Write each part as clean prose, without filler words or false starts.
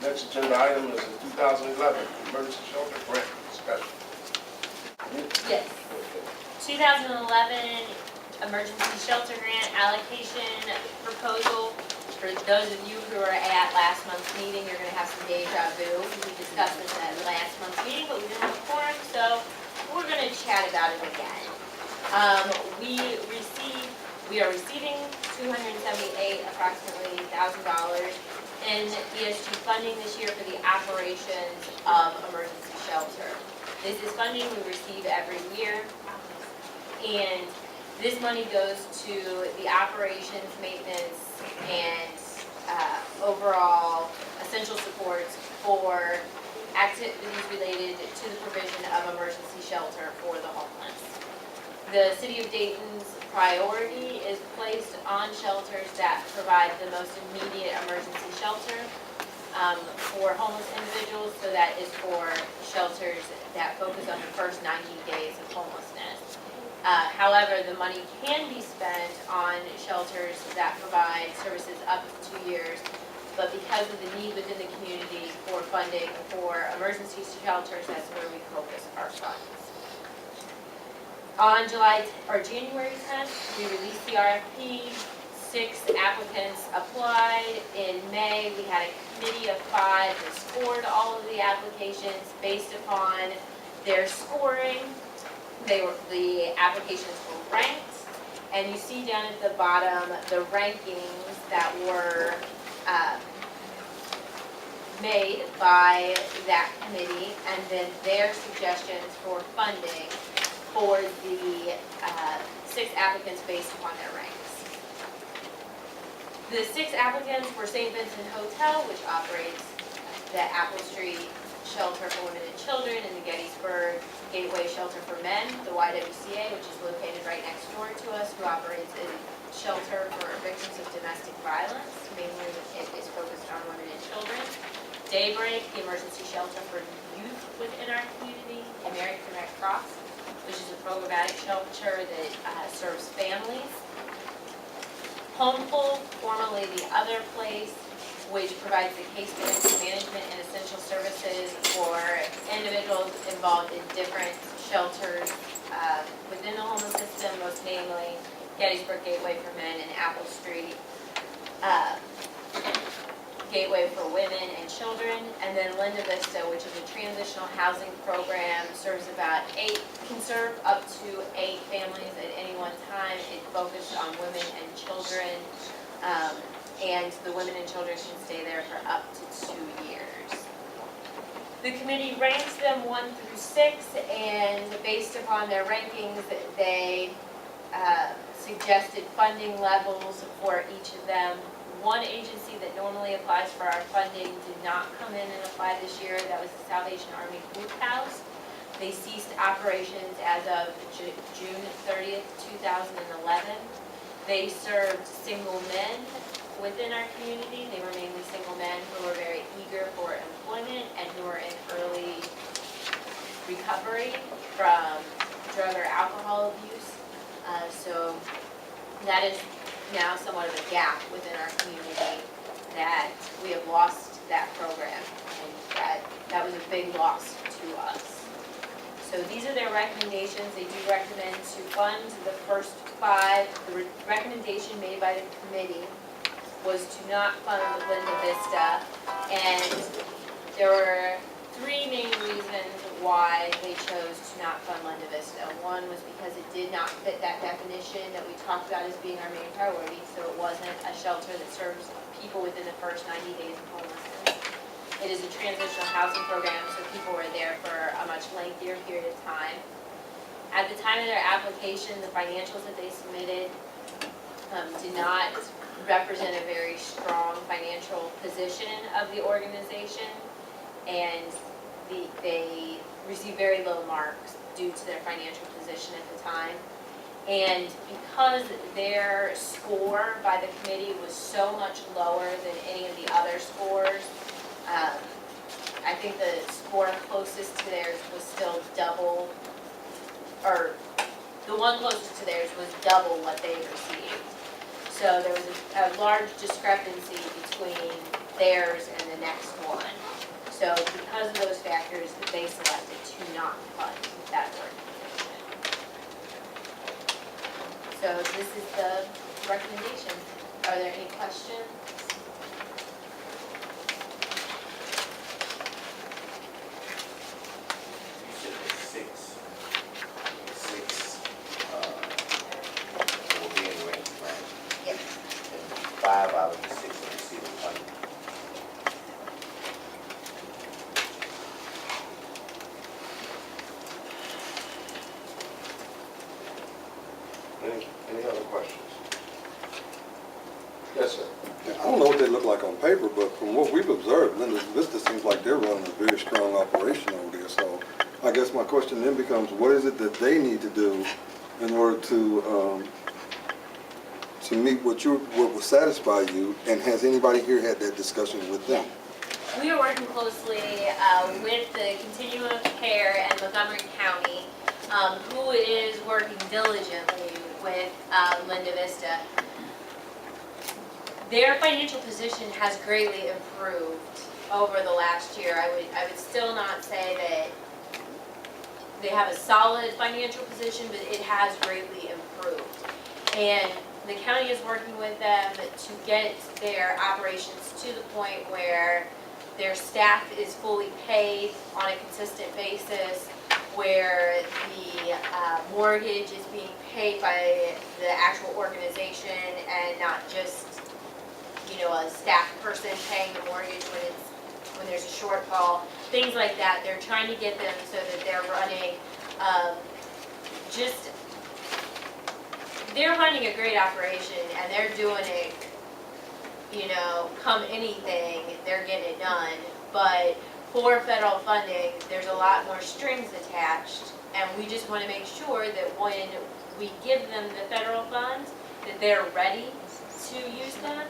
Next agenda item is the 2011 Emergency Shelter Grant discussion. Yes. 2011 Emergency Shelter Grant allocation proposal. For those of you who were at last month's meeting, you're going to have some deja vu. We discussed this at last month's meeting, but we didn't have a quorum, so we're going to chat about it again. We are receiving approximately $1,000 in ESG funding this year for the operations of emergency shelter. This is funding we receive every year, and this money goes to the operations, maintenance, and overall essential supports for activities related to the provision of emergency shelter for the homeless. The City of Dayton's priority is placed on shelters that provide the most immediate emergency shelter for homeless individuals, so that is for shelters that focus on the first 90 days of homelessness. However, the money can be spent on shelters that provide services up to 2 years, but because of the need within the community for funding for emergency shelters, that's where we focus our funds. On January 10th, we released the RFP. 6 applicants applied. In May, we had a committee of 5 that scored all of the applications based upon their scoring. The applications were ranked, and you see down at the bottom the rankings that were made by that committee, and then their suggestions for funding for the 6 applicants based upon their ranks. The 6 applicants were St. Vincent Hotel, which operates the Apple Street Shelter for Women and Children, and the Gettysburg Gateway Shelter for Men, the YWCA, which is located right next door to us, who operates a shelter for victims of domestic violence. Mainly it is focused on women and children. Daybreak, the emergency shelter for youth within our community. American Red Cross, which is a programmatic shelter that serves families. Homeful, formerly the Other Place, which provides the case management and essential services for individuals involved in different shelters within the homeless system, most namely Gettysburg Gateway for Men and Apple Street Gateway for Women and Children. And then Linda Vista, which is a transitional housing program, can serve up to 8 families at any one time. It focused on women and children. And the women and children can stay there for up to 2 years. The committee ranks them 1 through 6, and based upon their rankings, they suggested funding levels for each of them. One agency that normally applies for our funding did not come in and apply this year. That was the Salvation Army Food House. They ceased operations as of June 30th, 2011. They served single men within our community. They were mainly single men who were very eager for employment and who were in early recovery from drug or alcohol abuse. So that is now somewhat of a gap within our community, that we have lost that program, and that was a big loss to us. So these are their recommendations. They do recommend to fund the first 5. The recommendation made by the committee was to not fund Linda Vista, and there were 3 main reasons why they chose to not fund Linda Vista. One was because it did not fit that definition that we talked about as being our main priority, so it wasn't a shelter that serves people within the first 90 days of homelessness. It is a transitional housing program, so people were there for a much lengthier period of time. At the time of their application, the financials that they submitted did not represent a very strong financial position of the organization, and they received very low marks due to their financial position at the time. And because their score by the committee was so much lower than any of the other scores, I think the score closest to theirs was still double, or the one closest to theirs was double what they received. So there was a large discrepancy between theirs and the next one. So because of those factors, they selected to not fund that organization. So this is the recommendation. Are there any questions? You said there's six, will be in range, right? Yes. And 5 out of the 6 are receiving funding. Any other questions? Yes, sir. I don't know what they look like on paper, but from what we've observed, Linda Vista seems like they're running a very strong operation over there. So I guess my question then becomes, what is it that they need to do in order to meet what will satisfy you? And has anybody here had that discussion with them? We are working closely with the Continuum of Care and Montgomery County, who is working diligently with Linda Vista. Their financial position has greatly improved over the last year. I would still not say that they have a solid financial position, but it has greatly improved. And the county is working with them to get their operations to the point where their staff is fully paid on a consistent basis, where the mortgage is being paid by the actual organization and not just, you know, a staff person paying the mortgage when there's a shortfall, things like that. They're trying to get them so that they're running they're running a great operation, and they're doing it, you know, come anything, they're getting it done. But for federal funding, there's a lot more strings attached, and we just want to make sure that when we give them the federal funds, that they're ready to use them,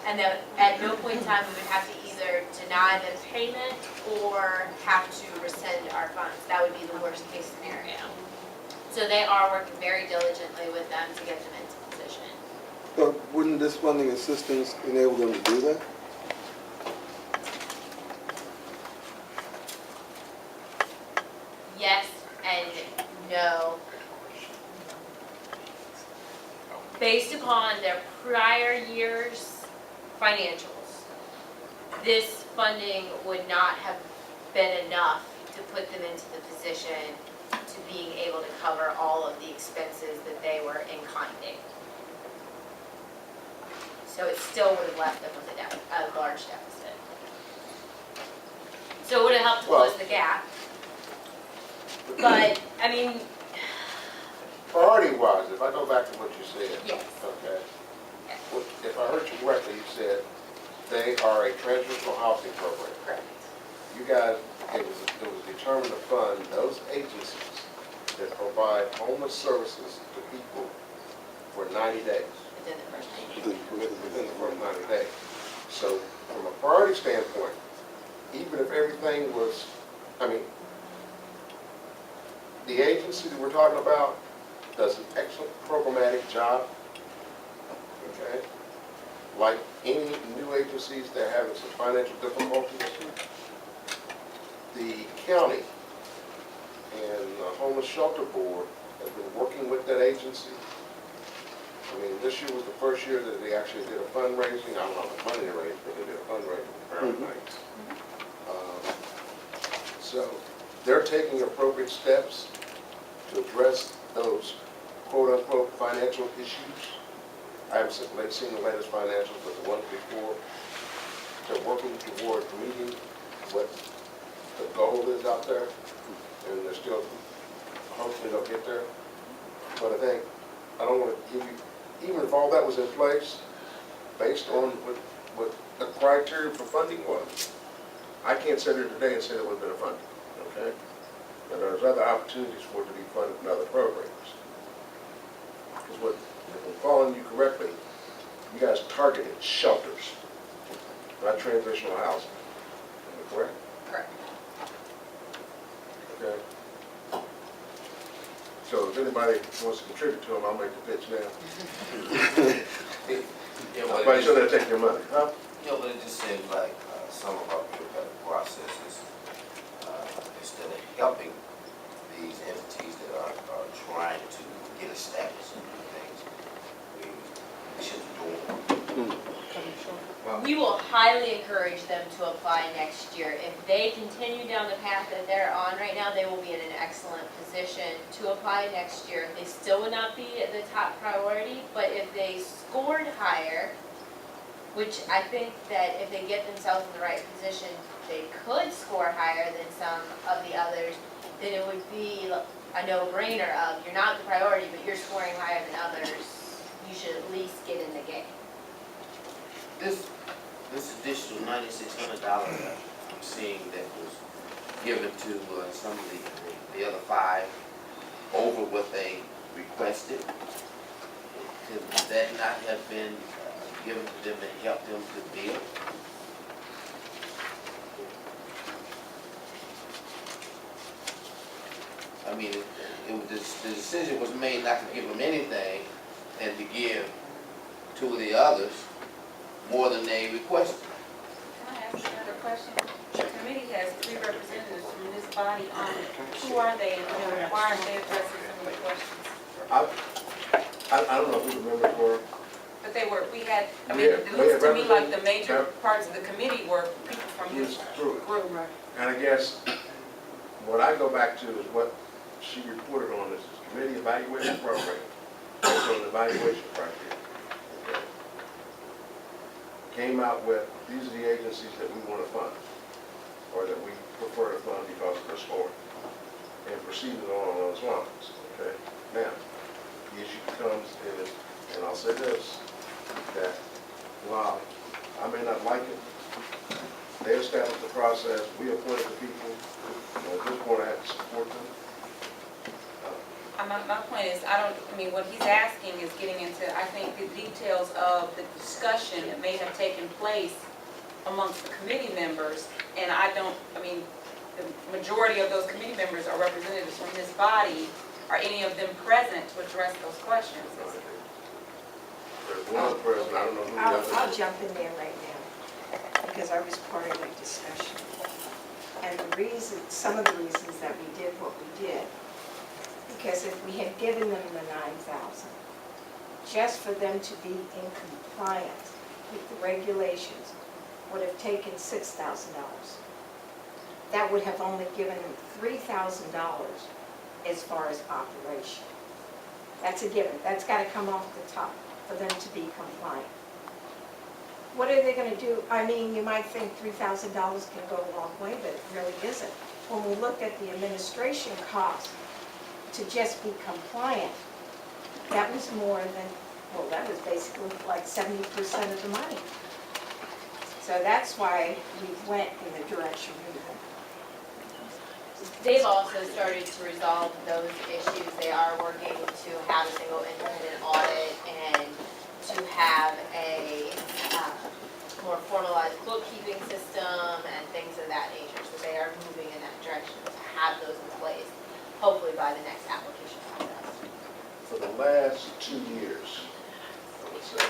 and that at no point in time we would have to either deny them payment or have to rescind our funds. That would be the worst case scenario. So they are working very diligently with them to get them into position. But wouldn't this funding assistance enable them to do that? Yes and no. Based upon their prior year's financials, this funding would not have been enough to put them into the position to being able to cover all of the expenses that they were incurring. So it still would have left them with a large deficit. So it would have helped to close the gap. But, I mean, Priority-wise, if I go back to what you said. yes. Okay. Yes. If I heard you correctly, you said they are a transitional housing program. Correct. You guys, it was determined to fund those agencies that provide homeless services to people for 90 days. Within the first 90 days. Within the first 90 days. So from a priority standpoint, even if everything was, I mean, the agency that we're talking about does an excellent programmatic job, okay? Like any new agencies that are having some financial difficulties, the county and the Homeless Shelter Board has been working with that agency. I mean, this year was the first year that they actually did a fundraising. I don't know how much money they raised, but they did a fundraising apparently. So they're taking appropriate steps to address those quote-unquote financial issues. I haven't seen the latest financials, but the ones before, they're working toward meeting what the goal is out there, and they're still, hopefully they'll get there. But I think, I don't want to give you, even if all that was in place, based on what the criteria for funding was, I can't sit here today and say that would have been a funding, okay? And there's other opportunities for it to be funded in other programs. Because what, if I'm following you correctly, you guys targeted shelters, not transitional housing. Am I correct? Correct. Okay. So if anybody wants to contribute to them, I'll make the pitch now. Yeah, Everybody should have taken your money, huh? Yeah, but it just seems like some of our bureaucratic processes, instead of helping these entities that are trying to get established and do things, we should do them. We will highly encourage them to apply next year. If they continue down the path that they're on right now, they will be in an excellent position to apply next year. They still would not be at the top priority, but if they scored higher, which I think that if they get themselves in the right position, they could score higher than some of the others, then it would be a no-brainer of, you're not the priority, but you're scoring higher than others, you should at least get in the game. This additional $9,600 I'm seeing that was given to some of the other 5 over what they requested, could that not have been given to them to help them to build? I mean, the decision was made not to give them anything and to give 2 of the others more than they requested. Can I ask another question? The committee has 3 representatives from this body on it. Who are they and why aren't they addressing some of the questions? I don't know if you remember, Cora. But they were, we had, I mean, Yeah, it we looks had to me like the representatives. major parts of the committee were people from this Through it. group. And I guess what I go back to is what she reported on this committee evaluation program, based on the evaluation criteria. Okay. Came out with, these are the agencies that we want to fund, or that we prefer to fund because of their scoring, and proceeded on those lines. Okay. Now, the issue becomes is, and I'll say this, that while I may not like it, they established the process, we appointed the people, and at this point I have to support them. My point is, I mean, what he's asking is getting into, I think, the details of the discussion that may have taken place amongst the committee members, and I mean, the majority of those committee members are representatives from this body. Are any of them present to address those questions? There's one person, I don't know who the other is. I'll jump in there right now, because I was part of the discussion. And the reason, some of the reasons that we did what we did, because if we had given them the 9,000, just for them to be in compliance with the regulations, would have taken $6,000. That would have only given them $3,000 as far as operation. That's a given. That's got to come off the top for them to be compliant. What are they going to do? I mean, you might think $3,000 can go a long way, but it really isn't. When we looked at the administration cost to just be compliant, that was more than, well, that was basically like 70% of the money. So that's why we went in the direction we went. They've also started to resolve those issues. They are working to have a single independent audit and to have a more formalized bookkeeping system and things of that nature. So they are moving in that direction to have those in place, hopefully by the next application process. For the last 2 years, I would say,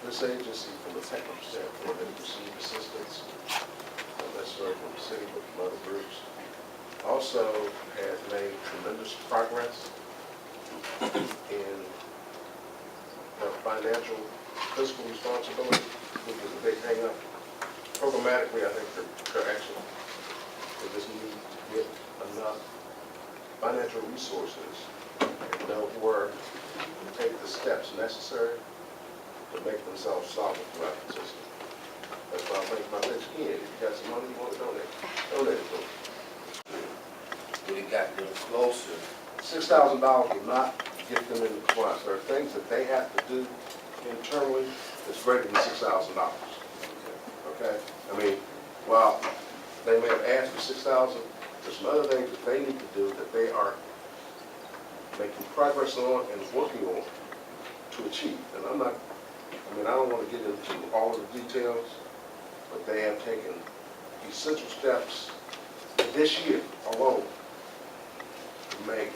this agency, from a technical standpoint, has received assistance, not necessarily from the city, but from other groups. Also has made tremendous progress in financial, fiscal responsibility, which is a big hang-up. Programmatically, I think they're excellent. They just need to get enough financial resources and know where to take the steps necessary to make themselves solid throughout the system. That's why I think my next kid, if you got some money you want to donate it to them. But it got them closer. $6,000 will not get them into compliance. There are things that they have to do internally that's greater than $6,000. Okay? I mean, while they may have asked for $6,000, there's some other things that they need to do that they are making progress on and working on to achieve. And I don't want to get into all of the details, but they have taken essential steps this year alone to make